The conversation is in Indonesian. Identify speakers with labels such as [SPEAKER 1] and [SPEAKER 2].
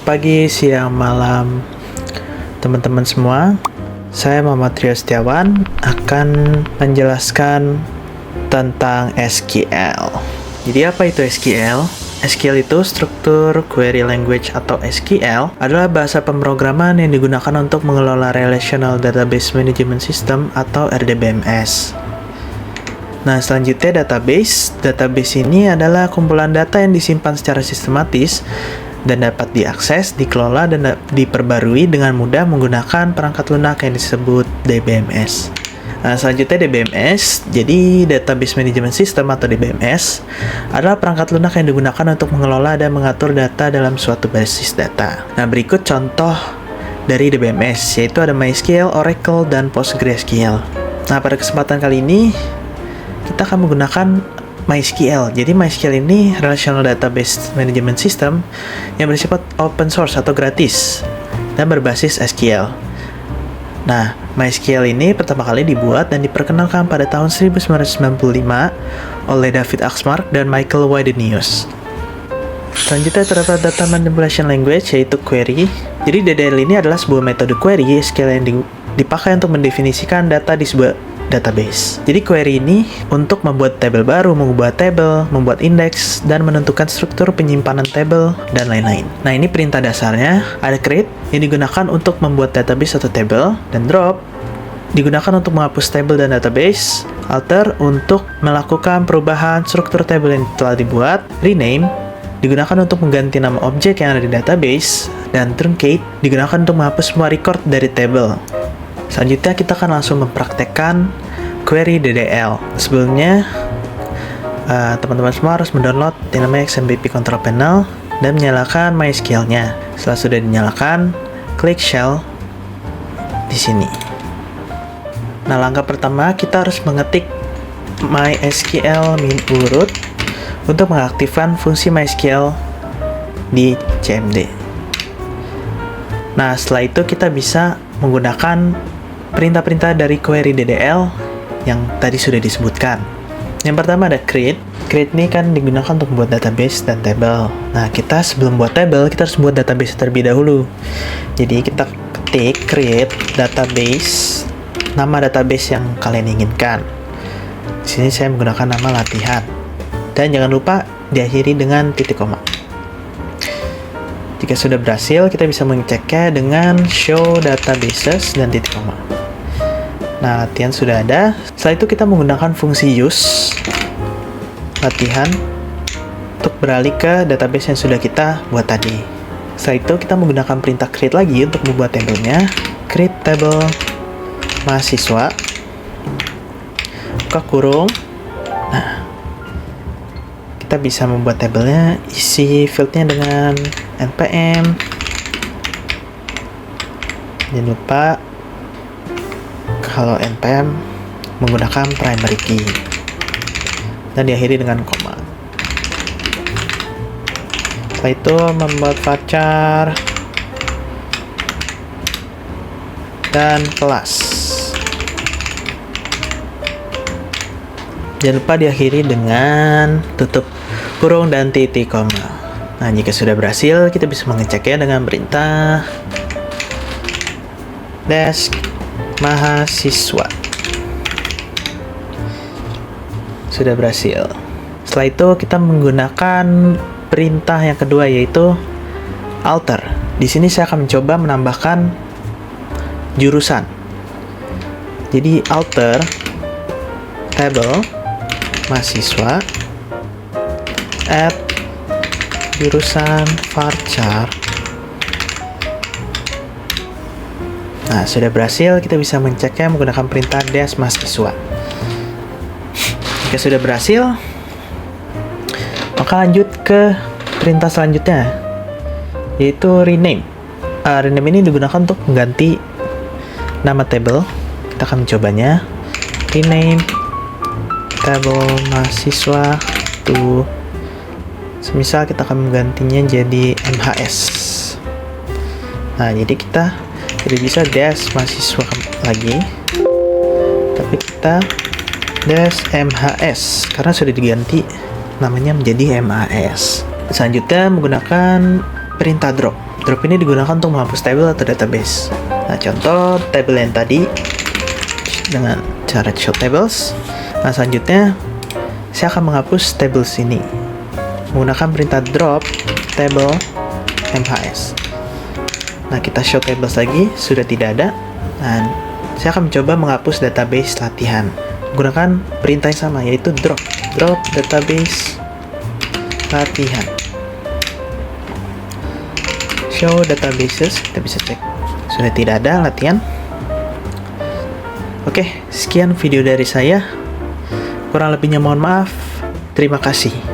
[SPEAKER 1] pagi, siang, malam, teman-teman semua. Saya Muhammad Rio Setiawan akan menjelaskan tentang SQL. Jadi apa itu SQL? SQL itu struktur query language atau SQL adalah bahasa pemrograman yang digunakan untuk mengelola Relational Database Management System atau RDBMS. Nah, selanjutnya database. Database ini adalah kumpulan data yang disimpan secara sistematis dan dapat diakses, dikelola, dan diperbarui dengan mudah menggunakan perangkat lunak yang disebut DBMS. Nah, selanjutnya DBMS, jadi Database Management System atau DBMS, adalah perangkat lunak yang digunakan untuk mengelola dan mengatur data dalam suatu basis data. Nah, berikut contoh dari DBMS, yaitu ada MySQL, Oracle, dan PostgreSQL. Nah, pada kesempatan kali ini, kita akan menggunakan MySQL. Jadi MySQL ini Relational Database Management System yang bersifat open source atau gratis dan berbasis SQL. Nah, MySQL ini pertama kali dibuat dan diperkenalkan pada tahun 1995 oleh David Axmark dan Michael Widenius. Selanjutnya terdapat Data Manipulation Language, yaitu query. Jadi DDL ini adalah sebuah metode query SQL yang dipakai untuk mendefinisikan data di sebuah database. Jadi query ini untuk membuat tabel baru, mengubah tabel, membuat indeks, dan menentukan struktur penyimpanan tabel, dan lain-lain. Nah, ini perintah dasarnya. Ada create yang digunakan untuk membuat database atau tabel, dan drop digunakan untuk menghapus tabel dan database, alter untuk melakukan perubahan struktur tabel yang telah dibuat, rename digunakan untuk mengganti nama objek yang ada di database, dan truncate digunakan untuk menghapus semua record dari tabel. Selanjutnya kita akan langsung mempraktekkan query DDL. Sebelumnya, teman-teman semua harus mendownload yang namanya XMPP Control Panel dan menyalakan MySQL-nya. Setelah sudah dinyalakan, klik shell di sini. Nah, langkah pertama kita harus mengetik MySQL min urut untuk mengaktifkan fungsi MySQL di CMD. Nah, setelah itu kita bisa menggunakan perintah-perintah dari query DDL yang tadi sudah disebutkan. Yang pertama ada create. Create ini kan digunakan untuk membuat database dan table. Nah, kita sebelum buat table, kita harus buat database terlebih dahulu. Jadi kita ketik create database, nama database yang kalian inginkan. Di sini saya menggunakan nama latihan. Dan jangan lupa diakhiri dengan titik koma. Jika sudah berhasil, kita bisa mengeceknya dengan show databases dan titik koma. Nah, latihan sudah ada. Setelah itu kita menggunakan fungsi use latihan untuk beralih ke database yang sudah kita buat tadi. Setelah itu kita menggunakan perintah create lagi untuk membuat tabelnya. Create table mahasiswa, buka kurung. Nah, kita bisa membuat tabelnya, isi fieldnya dengan npm. Jangan lupa kalau npm menggunakan primary key dan diakhiri dengan koma. Setelah itu membuat varchar dan kelas. Jangan lupa diakhiri dengan tutup kurung dan titik koma. Nah, jika sudah berhasil, kita bisa mengeceknya dengan perintah desk mahasiswa. Sudah berhasil. Setelah itu kita menggunakan perintah yang kedua, yaitu alter. Di sini saya akan mencoba menambahkan jurusan. Jadi alter table mahasiswa add jurusan varchar. Nah, sudah berhasil, kita bisa menceknya menggunakan perintah dash mahasiswa. Jika sudah berhasil, maka lanjut ke perintah selanjutnya, yaitu rename. Rename ini digunakan untuk mengganti nama table. Kita akan mencobanya. Rename table mahasiswa to, semisal kita akan menggantinya jadi MHS. Nah, jadi kita tidak bisa dash mahasiswa lagi, tapi kita dash MHS karena sudah diganti namanya menjadi MHS. Selanjutnya menggunakan perintah drop. Drop ini digunakan untuk menghapus table atau database. Nah, contoh table yang tadi dengan cara show tables. Nah, selanjutnya saya akan menghapus tables ini menggunakan perintah drop table mhs. Nah, kita show tables lagi, sudah tidak ada. Dan saya akan mencoba menghapus database latihan menggunakan perintah yang sama, yaitu drop database latihan. Show databases, kita bisa cek sudah tidak ada latihan. Oke, sekian video dari saya, kurang lebihnya mohon maaf. Terima kasih.